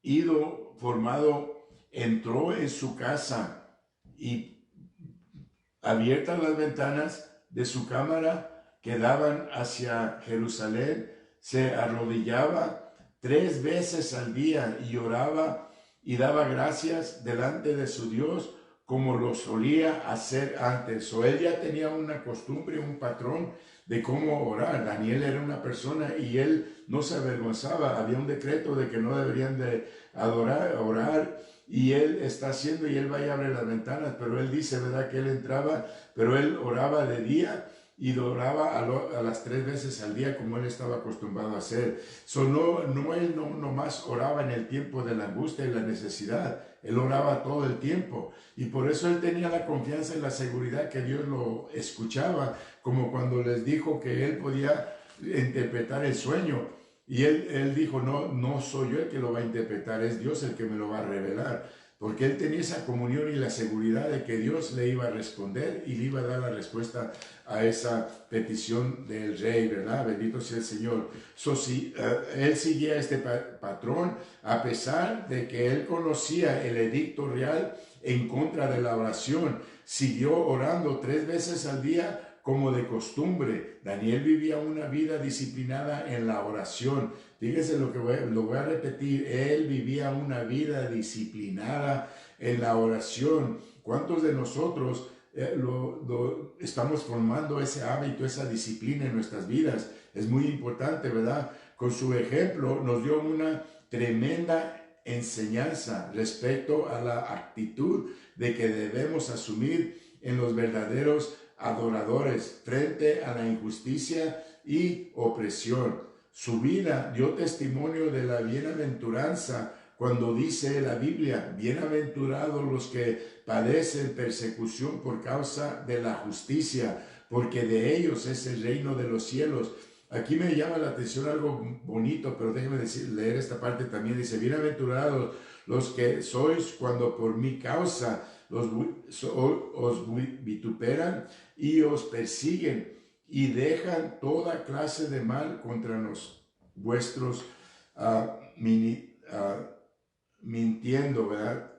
ido formado, entró en su casa y abiertas las ventanas de su cámara que daban hacia Jerusalén, se arrodillaba 3 veces al día y oraba y daba gracias delante de su Dios como lo solía hacer antes. Él ya tenía una costumbre, un patrón de cómo orar. Daniel era una persona y él no se avergonzaba. Había un decreto de que no deberían de orar y él está haciendo, y él va y abre las ventanas, pero él dice, ¿verdad? Que él entraba, pero él oraba de día y oraba a las 3 veces al día como él estaba acostumbrado a hacer. Él no más oraba en el tiempo de la angustia y la necesidad, él oraba todo el tiempo. Y por eso él tenía la confianza y la seguridad que Dios lo escuchaba, como cuando les dijo que él podía interpretar el sueño. Y él dijo, no soy yo el que lo va a interpretar, es Dios el que me lo va a revelar. Porque él tenía esa comunión y la seguridad de que Dios le iba a responder y le iba a dar la respuesta a esa petición del rey, ¿verdad? Bendito sea el Señor. Él seguía este patrón, a pesar de que él conocía el edicto real en contra de la oración, siguió orando 3 veces al día como de costumbre. Daniel vivía una vida disciplinada en la oración. Fíjense lo voy a repetir. Él vivía una vida disciplinada en la oración. ¿Cuántos de nosotros estamos formando ese hábito, esa disciplina en nuestras vidas? Es muy importante, ¿verdad? Con su ejemplo nos dio una tremenda enseñanza respecto a la actitud de que debemos asumir en los verdaderos adoradores frente a la injusticia y opresión. Su vida dio testimonio de la bienaventuranza cuando dice la Biblia, bienaventurados los que padecen persecución por causa de la justicia, porque de ellos es el reino de los cielos. Aquí me llama la atención algo bonito, pero déjenme leer esta parte también. Dice, bienaventurados los que sois cuando por mi causa os vituperan y os persiguen y dejan toda clase de mal contra vuestros mintiendo, ¿verdad?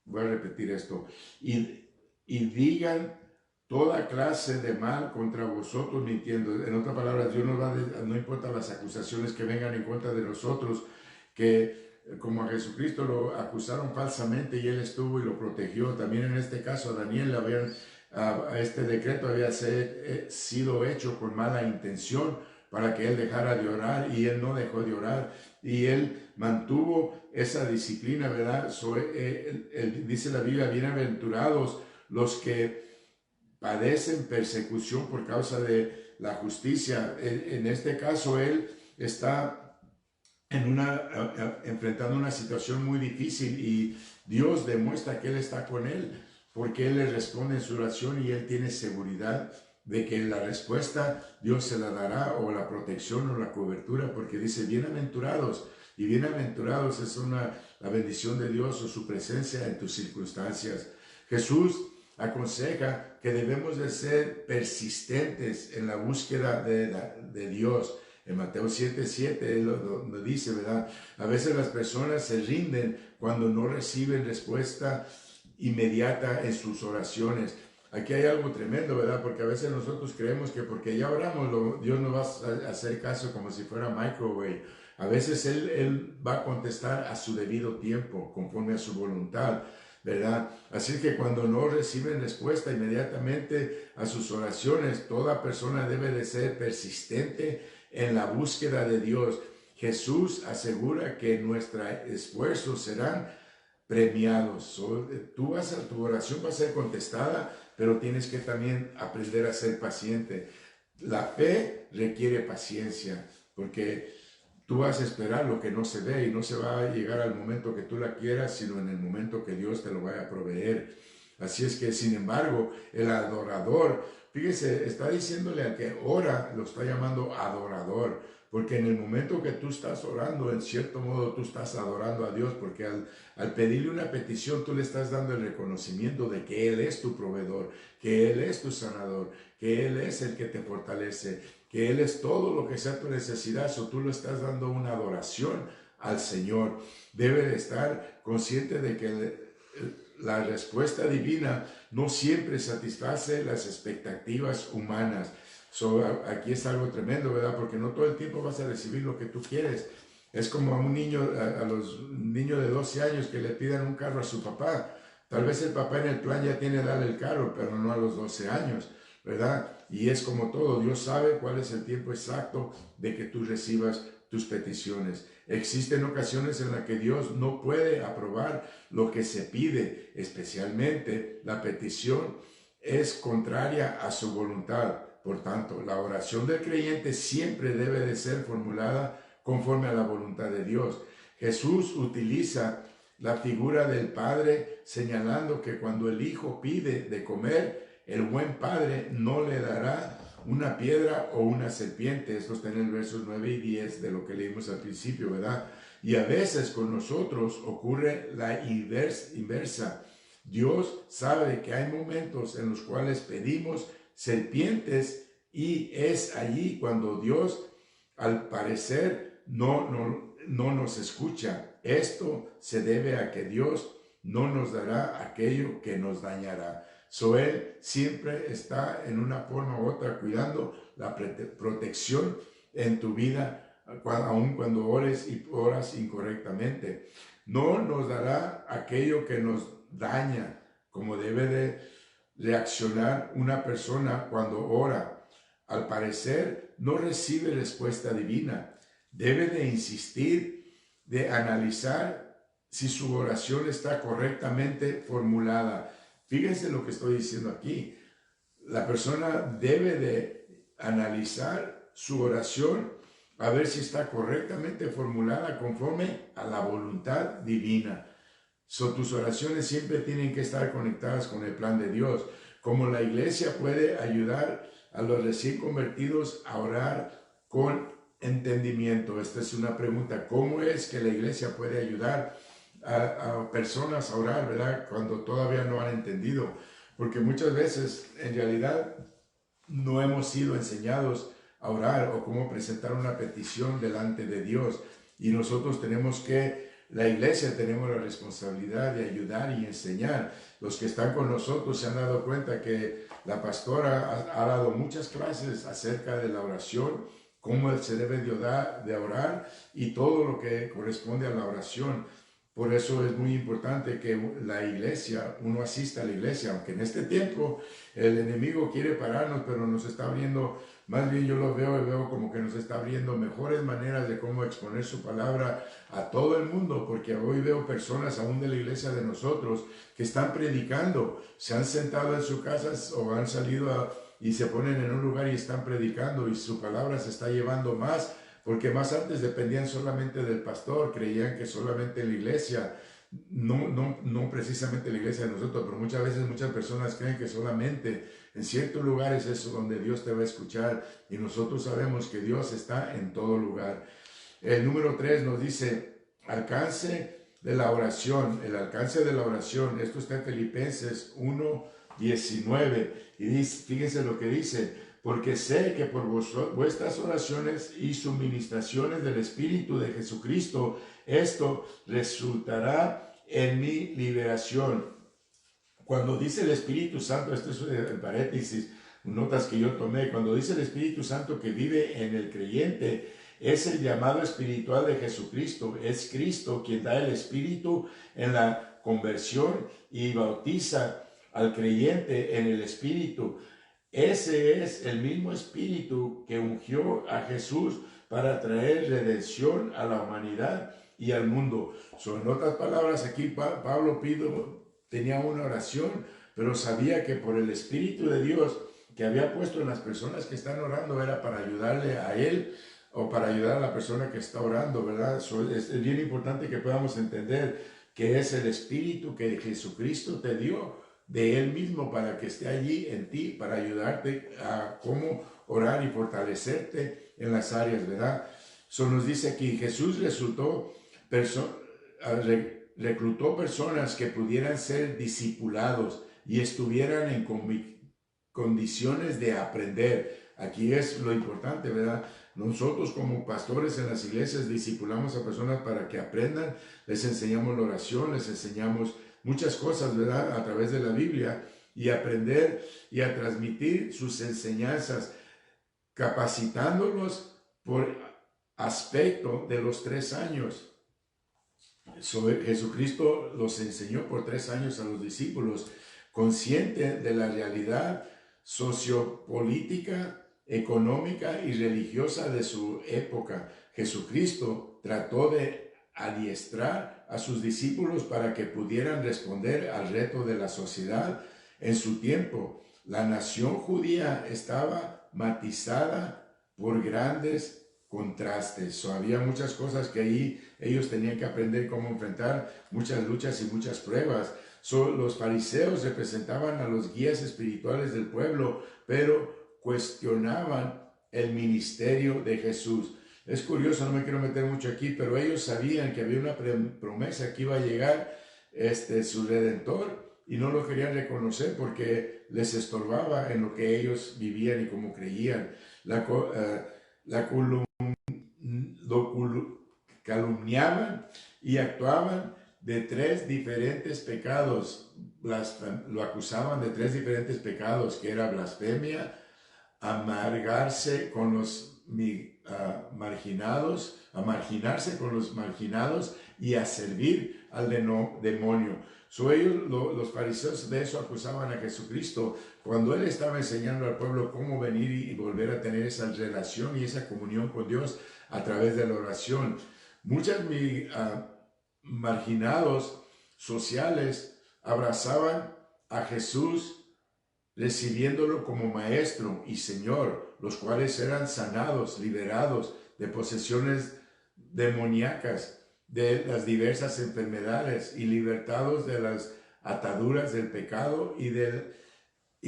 Voy a repetir esto. Y digan toda clase de mal contra vosotros mintiendo. En otras palabras, Dios no importa las acusaciones que vengan en contra de nosotros, que como a Jesucristo lo acusaron falsamente y él estuvo y lo protegió. También en este caso a Daniel le habían, este decreto había sido hecho con mala intención para que él dejara de orar, y él no dejó de orar y él mantuvo esa disciplina, ¿verdad? Dice la Biblia, bienaventurados los que padecen persecución por causa de la justicia. En este caso él está enfrentando una situación muy difícil, y Dios demuestra que él está con él porque él le responde en su oración y él tiene seguridad de que la respuesta Dios se la dará, o la protección o la cobertura, porque dice bienaventurados, y bienaventurados es la bendición de Dios o su presencia en tus circunstancias. Jesús aconseja que debemos de ser persistentes en la búsqueda de Dios. En Mateo 7:7 él lo dice, ¿verdad? A veces las personas se rinden cuando no reciben respuesta inmediata en sus oraciones. Aquí hay algo tremendo, ¿verdad? Porque a veces nosotros creemos que porque ya oramos, Dios nos va a hacer caso como si fuera microwave. A veces Él va a contestar a su debido tiempo, conforme a su voluntad, ¿verdad? Así que cuando no reciben respuesta inmediatamente a sus oraciones, toda persona debe de ser persistente en la búsqueda de Dios. Jesús asegura que nuestros esfuerzos serán premiados. Tu oración va a ser contestada, pero tienes que también aprender a ser paciente. La fe requiere paciencia, porque tú vas a esperar lo que no se ve, y no se va a llegar al momento que tú la quieras, sino en el momento que Dios te lo vaya a proveer. Así es que, sin embargo, el adorador, fíjese, está diciéndole al que ora, lo está llamando adorador, porque en el momento que tú estás orando, en cierto modo tú estás adorando a Dios, porque al pedirle una petición, tú le estás dando el reconocimiento de que Él es tu proveedor, que Él es tu sanador, que Él es el que te fortalece, que Él es todo lo que sea tu necesidad. O tú le estás dando una adoración al Señor. Debe de estar consciente de que la respuesta divina no siempre satisface las expectativas humanas. Aquí es algo tremendo, ¿verdad? Porque no todo el tiempo vas a recibir lo que tú quieres. Es como a un niño, a los niños de 12 años que le pidan un carro a su papá. Tal vez el papá en el plan ya tiene darle el carro, pero no a los 12 años, ¿verdad? Y es como todo, Dios sabe cuál es el tiempo exacto de que tú recibas tus peticiones. Existen ocasiones en las que Dios no puede aprobar lo que se pide, especialmente la petición es contraria a su voluntad. Por tanto, la oración del creyente siempre debe de ser formulada conforme a la voluntad de Dios. Jesús utiliza la figura del Padre, señalando que cuando el Hijo pide de comer, el buen Padre no le dará una piedra o una serpiente. Esto está en el versos 9 y 10 de lo que leímos al principio, ¿verdad? Y a veces con nosotros ocurre la inversa. Dios sabe que hay momentos en los cuales pedimos serpientes y es allí cuando Dios, al parecer, no nos escucha. Esto se debe a que Dios no nos dará aquello que nos dañará. Él siempre está en una forma u otra cuidando la protección en tu vida, aun cuando ores y oras incorrectamente. No nos dará aquello que nos daña, como debe de reaccionar una persona cuando ora. Al parecer, no recibe respuesta divina. Debe de insistir, de analizar si su oración está correctamente formulada. Fíjense lo que estoy diciendo aquí. La persona debe de analizar su oración a ver si está correctamente formulada conforme a la voluntad divina. Tus oraciones siempre tienen que estar conectadas con el plan de Dios. Como la iglesia puede ayudar a los recién convertidos a orar con entendimiento. Esta es una pregunta. ¿Cómo es que la iglesia puede ayudar a personas a orar, verdad, cuando todavía no han entendido? Porque muchas veces en realidad no hemos sido enseñados a orar o cómo presentar una petición delante de Dios, y nosotros la iglesia tenemos la responsabilidad de ayudar y enseñar. Los que están con nosotros se han dado cuenta que la pastora ha dado muchas clases acerca de la oración, cómo se debe de orar y todo lo que corresponde a la oración. Por eso es muy importante que la iglesia, uno asista a la iglesia, aunque en este tiempo el enemigo quiere pararnos, pero nos está abriendo, más bien yo lo veo como que nos está abriendo mejores maneras de cómo exponer su palabra a todo el mundo, porque hoy veo personas aún de la iglesia de nosotros que están predicando, se han sentado en sus casas o han salido y se ponen en un lugar y están predicando, y su palabra se está llevando más. Porque más antes dependían solamente del pastor, creían que solamente la iglesia, no precisamente la iglesia de nosotros, pero muchas veces muchas personas creen que solamente en ciertos lugares es donde Dios te va a escuchar, y nosotros sabemos que Dios está en todo lugar. El número 3 nos dice, alcance de la oración, el alcance de la oración. Esto está en Filipenses 1:19, y dice, fíjense lo que dice: porque sé que por vuestras oraciones y suministraciones del Espíritu de Jesucristo, esto resultará en mi liberación. Cuando dice el Espíritu Santo, esto es en paréntesis, notas que yo tomé, cuando dice el Espíritu Santo que vive en el creyente, es el llamado espiritual de Jesucristo. Es Cristo quien da el Espíritu en la conversión y bautiza al creyente en el Espíritu. Ese es el mismo Espíritu que ungió a Jesús para traer redención a la humanidad y al mundo. En otras palabras, aquí Pablo tenía una oración, pero sabía que por el Espíritu de Dios que había puesto en las personas que están orando era para ayudarle a él o para ayudar a la persona que está orando, ¿verdad? Es bien importante que podamos entender que es el Espíritu que Jesucristo te dio de Él mismo para que esté allí en ti, para ayudarte a cómo orar y fortalecerte en las áreas, ¿verdad? Nos dice aquí, Jesús reclutó personas que pudieran ser discipulados y estuvieran en condiciones de aprender. Aquí es lo importante, ¿verdad? Nosotros como pastores en las iglesias discipulamos a personas para que aprendan, les enseñamos la oración, les enseñamos muchas cosas, ¿verdad?, a través de la Biblia, y aprender y a transmitir sus enseñanzas, capacitándolos por aspecto de los 3 años. Jesucristo los enseñó por 3 años a los discípulos, consciente de la realidad sociopolítica económica y religiosa de su época. Jesucristo trató de adiestrar a sus discípulos para que pudieran responder al reto de la sociedad en su tiempo. La nación judía estaba matizada por grandes contrastes. Había muchas cosas que ahí ellos tenían que aprender cómo enfrentar, muchas luchas y muchas pruebas. Los fariseos representaban a los guías espirituales del pueblo, pero cuestionaban el ministerio de Jesús. Es curioso, no me quiero meter mucho aquí, pero ellos sabían que había una promesa que iba a llegar su Redentor, y no lo querían reconocer porque les estorbaba en lo que ellos vivían y cómo creían. Calumniaban y actuaban de tres diferentes pecados. Lo acusaban de tres diferentes pecados, que era blasfemia, amargarse con los marginados, a marginarse con los marginados y a servir al demonio. Ellos, los fariseos, de eso acusaban a Jesucristo cuando Él estaba enseñando al pueblo cómo venir y volver a tener esa relación y esa comunión con Dios a través de la oración. Muchos marginados sociales abrazaban a Jesús recibiéndolo como maestro y señor, los cuales eran sanados, liberados de posesiones demoníacas, de las diversas enfermedades y libertados de las ataduras del pecado y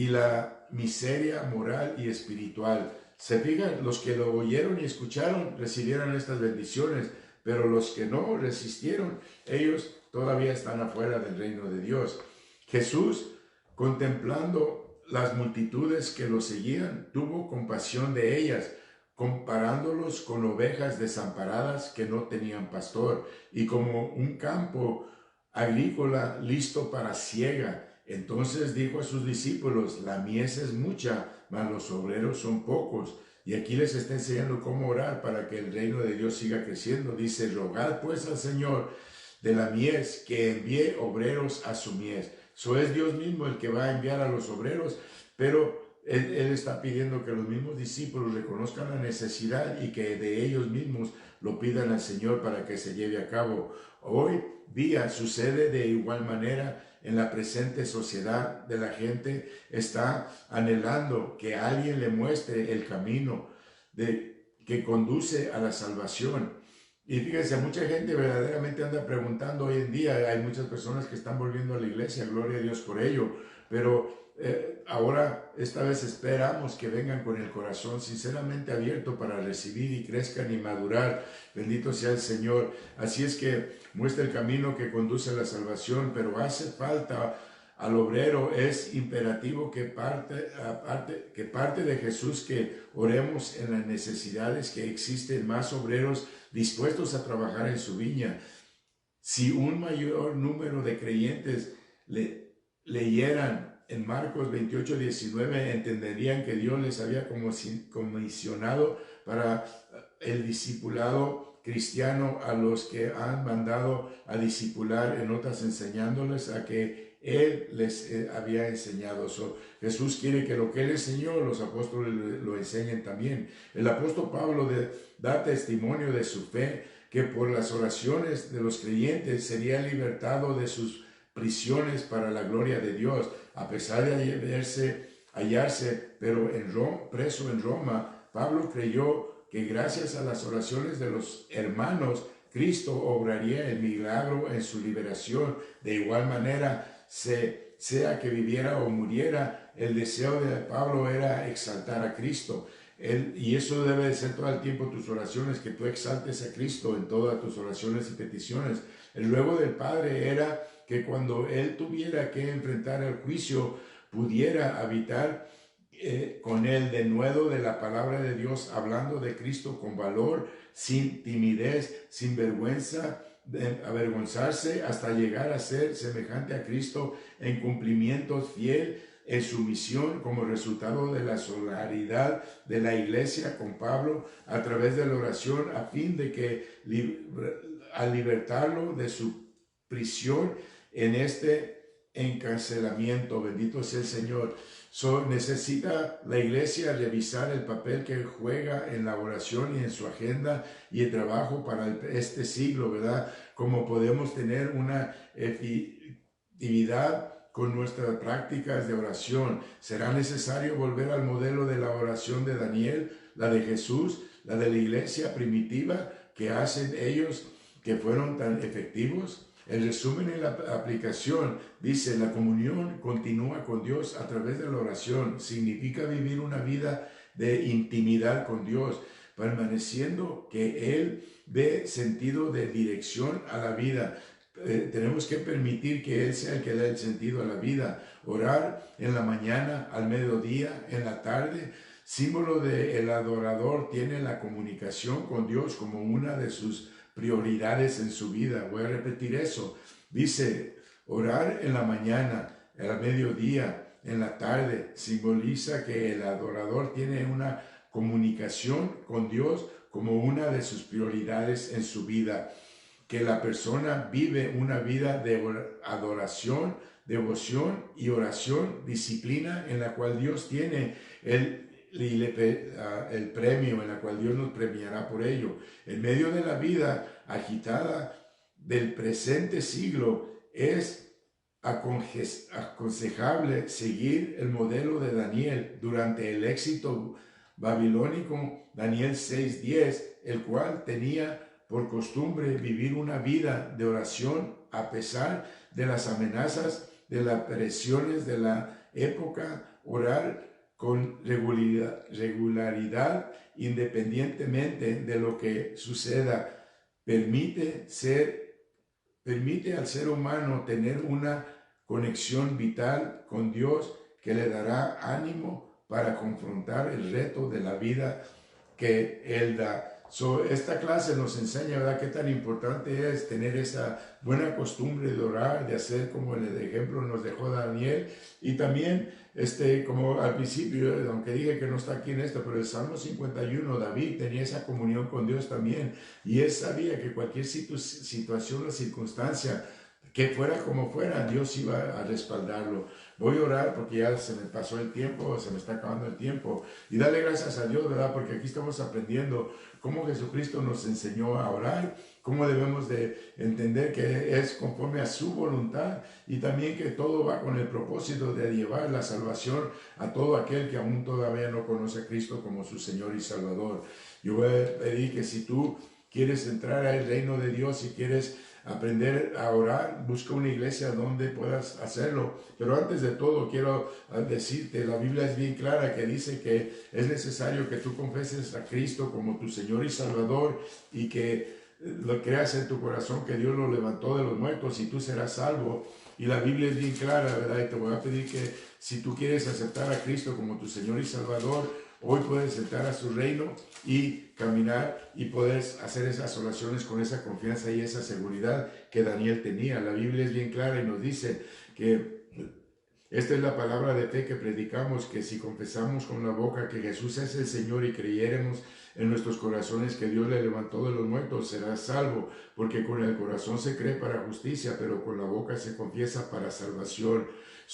la miseria moral y espiritual. Se fijan, los que lo oyeron y escucharon recibieron estas bendiciones, pero los que no resistieron, ellos todavía están afuera del reino de Dios. Jesús, contemplando las multitudes que lo seguían, tuvo compasión de ellas, comparándolos con ovejas desamparadas que no tenían pastor, y como un campo agrícola listo para siega. Entonces dijo a sus discípulos: la mies es mucha, mas los obreros son pocos. Y aquí les está enseñando cómo orar para que el reino de Dios siga creciendo. Dice: rogad pues al Señor de la mies que envíe obreros a su mies. Es Dios mismo el que va a enviar a los obreros, pero Él está pidiendo que los mismos discípulos reconozcan la necesidad y que de ellos mismos lo pidan al Señor para que se lleve a cabo. Hoy día sucede de igual manera en la presente sociedad. De la gente está anhelando que alguien le muestre el camino que conduce a la salvación. Y fíjense, mucha gente verdaderamente anda preguntando hoy en día. Hay muchas personas que están volviendo a la iglesia, gloria a Dios por ello, pero ahora esta vez esperamos que vengan con el corazón sinceramente abierto para recibir y crezcan y madurar. Bendito sea el Señor. Así es que muestra el camino que conduce a la salvación, pero hace falta al obrero. Es imperativo que parte de Jesús que oremos en las necesidades que existen, más obreros dispuestos a trabajar en su viña. Si un mayor número de creyentes leyeran en Marcos 28:19, entenderían que Dios les había comisionado para el discipulado cristiano a los que han mandado a discipular en otras, enseñándoles a que Él les había enseñado. Jesús quiere que lo que Él enseñó, los apóstoles lo enseñen también. El apóstol Pablo da testimonio de su fe, que por las oraciones de los creyentes sería libertado de sus prisiones para la gloria de Dios, a pesar de hallarse preso en Roma. Pablo creyó que gracias a las oraciones de los hermanos, Cristo obraría el milagro en su liberación. De igual manera, sea que viviera o muriera, el deseo de Pablo era exaltar a Cristo. Y eso debe de ser todo el tiempo tus oraciones, que tú exaltes a Cristo en todas tus oraciones y peticiones. El ruego del Padre era que cuando Él tuviera que enfrentar el juicio, pudiera habitar con el denuedo de la palabra de Dios, hablando de Cristo con valor, sin timidez, sin vergüenza, de avergonzarse, hasta llegar a ser semejante a Cristo en cumplimiento fiel en su misión, como resultado de la solidaridad de la iglesia con Pablo a través de la oración, a fin de que al libertarlo de su prisión en este encarcelamiento. Bendito sea el Señor. Necesita la iglesia revisar el papel que juega en la oración y en su agenda y el trabajo para este siglo, ¿verdad? Cómo podemos tener una efectividad con nuestras prácticas de oración. ¿Será necesario volver al modelo de la oración de Daniel, la de Jesús, la de la iglesia primitiva que hacen ellos que fueron tan efectivos? El resumen en la aplicación dice: la comunión continúa con Dios a través de la oración. Significa vivir una vida de intimidad con Dios, permaneciendo que Él dé sentido de dirección a la vida. Tenemos que permitir que Él sea el que dé el sentido a la vida. Orar en la mañana, al mediodía, en la tarde. Símbolo del adorador tiene la comunicación con Dios como una de sus prioridades en su vida. Voy a repetir eso. Dice, orar en la mañana, al mediodía, en la tarde, simboliza que el adorador tiene una comunicación con Dios como una de sus prioridades en su vida. Que la persona vive una vida de adoración, devoción y oración, disciplina en la cual Dios tiene el premio, en la cual Dios nos premiará por ello. En medio de la vida agitada del presente siglo, es aconsejable seguir el modelo de Daniel durante el éxito babilónico, Daniel 6:10, el cual tenía por costumbre vivir una vida de oración a pesar de las amenazas, de las presiones de la época. Orar con regularidad, independientemente de lo que suceda, permite al ser humano tener una conexión vital con Dios que le dará ánimo para confrontar el reto de la vida que Él da. Esta clase nos enseña, ¿verdad?, qué tan importante es tener esa buena costumbre de orar, de hacer como el ejemplo nos dejó Daniel. Y también, como al principio, aunque dije que no está aquí en esto, pero el Salmo 51, David tenía esa comunión con Dios también, y él sabía que cualquier situación o circunstancia, que fuera como fuera, Dios iba a respaldarlo. Voy a orar porque ya se me pasó el tiempo, se me está acabando el tiempo. Y darle gracias a Dios, ¿verdad? Porque aquí estamos aprendiendo cómo Jesucristo nos enseñó a orar, cómo debemos de entender que es conforme a su voluntad, y también que todo va con el propósito de llevar la salvación a todo aquel que aún todavía no conoce a Cristo como su Señor y Salvador. Yo voy a pedir que si tú quieres entrar al reino de Dios, si quieres aprender a orar, busca una iglesia donde puedas hacerlo. Pero antes de todo quiero decirte, la Biblia es bien clara que dice que es necesario que tú confeses a Cristo como tu Señor y Salvador, y que lo creas en tu corazón que Dios lo levantó de los muertos y tú serás salvo. Y la Biblia es bien clara, ¿verdad? Y te voy a pedir que si tú quieres aceptar a Cristo como tu Señor y Salvador, hoy puedes entrar a su reino y caminar y puedes hacer esas oraciones con esa confianza y esa seguridad que Daniel tenía. La Biblia es bien clara y nos dice que esta es la palabra de fe que predicamos, que si confesamos con la boca que Jesús es el Señor y creyéremos en nuestros corazones que Dios le levantó de los muertos, serás salvo, porque con el corazón se cree para justicia, pero con la boca se confiesa para salvación.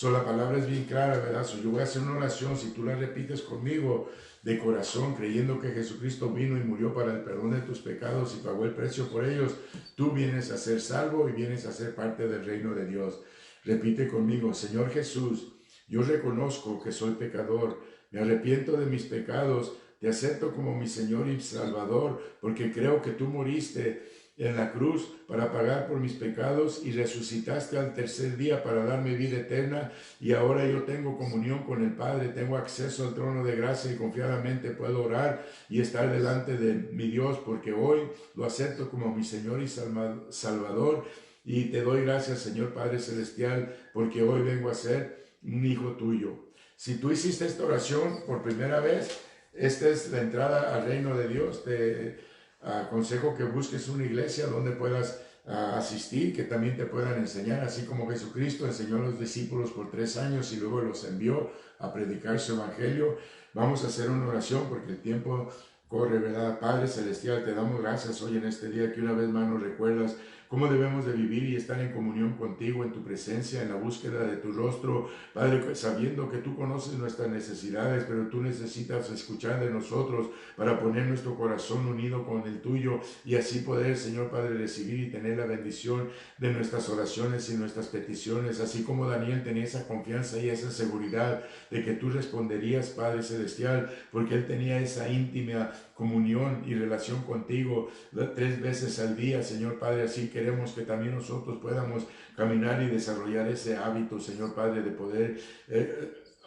La palabra es bien clara, ¿verdad? Yo voy a hacer una oración, si tú la repites conmigo de corazón, creyendo que Jesucristo vino y murió para el perdón de tus pecados y pagó el precio por ellos, tú vienes a ser salvo y vienes a ser parte del reino de Dios. Repite conmigo: Señor Jesús, yo reconozco que soy pecador, me arrepiento de mis pecados, te acepto como mi Señor y Salvador, porque creo que tú moriste en la cruz para pagar por mis pecados y resucitaste al tercer día para darme vida eterna, y ahora yo tengo comunión con el Padre, tengo acceso al trono de gracia y confiadamente puedo orar y estar delante de mi Dios, porque hoy lo acepto como mi Señor y Salvador. Y te doy gracias, Señor Padre Celestial, porque hoy vengo a ser un hijo tuyo. Si tú hiciste esta oración por primera vez, esta es la entrada al reino de Dios. Te aconsejo que busques una iglesia donde puedas asistir, que también te puedan enseñar, así como Jesucristo enseñó a los discípulos por 3 años y luego los envió a predicar su evangelio. Vamos a hacer una oración porque el tiempo corre, ¿verdad? Padre Celestial, te damos gracias hoy en este día que una vez más nos recuerdas cómo debemos de vivir y estar en comunión contigo, en tu presencia, en la búsqueda de tu rostro, Padre, sabiendo que tú conoces nuestras necesidades, pero tú necesitas escuchar de nosotros para poner nuestro corazón unido con el tuyo y así poder, Señor Padre, recibir y tener la bendición de nuestras oraciones y nuestras peticiones, así como Daniel tenía esa confianza y esa seguridad de que tú responderías, Padre Celestial, porque él tenía esa íntima comunión y relación contigo 3 veces al día, Señor Padre. Así queremos que también nosotros podamos caminar y desarrollar ese hábito, Señor Padre, de poder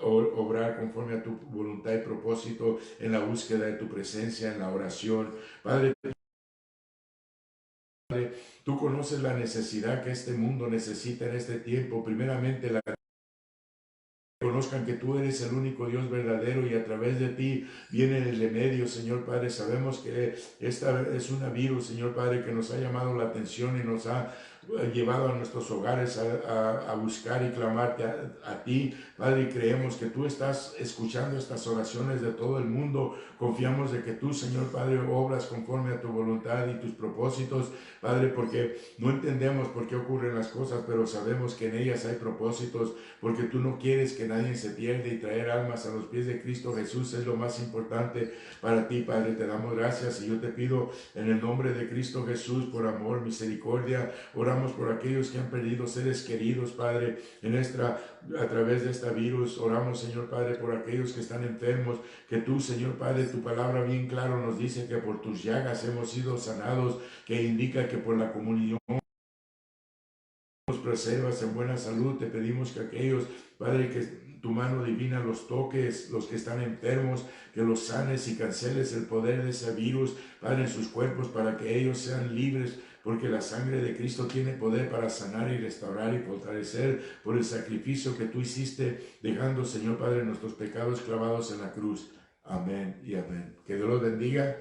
obrar conforme a tu voluntad y propósito en la búsqueda de tu presencia, en la oración. Padre, tú conoces la necesidad que este mundo necesita en este tiempo. Primeramente, la conozcan que tú eres el único Dios verdadero y a través de ti viene el remedio, Señor Padre. Sabemos que esta es una virus, Señor Padre, que nos ha llamado la atención y nos ha llevado a nuestros hogares a buscar y clamarte a ti, Padre, y creemos que tú estás escuchando estas oraciones de todo el mundo. Confiamos de que tú, Señor Padre, obras conforme a tu voluntad y tus propósitos, Padre, porque no entendemos por qué ocurren las cosas, pero sabemos que en ellas hay propósitos, porque tú no quieres que nadie se pierda y traer almas a los pies de Cristo Jesús es lo más importante para ti, Padre. Te damos gracias y yo te pido en el nombre de Cristo Jesús, por amor, misericordia, oramos por aquellos que han perdido seres queridos, Padre, a través de esta virus. Oramos, Señor Padre, por aquellos que están enfermos, que tú, Señor Padre, tu palabra bien claro nos dice que por tus llagas hemos sido sanados, que indica que por la comunión nos preservas en buena salud. Te pedimos que aquellos, Padre, que tu mano divina los toques, los que están enfermos, que los sanes y canceles el poder de ese virus, Padre, en sus cuerpos, para que ellos sean libres, porque la sangre de Cristo tiene poder para sanar y restaurar y fortalecer por el sacrificio que tú hiciste, dejando, Señor Padre, nuestros pecados clavados en la cruz. Amén y amén. Que Dios los bendiga.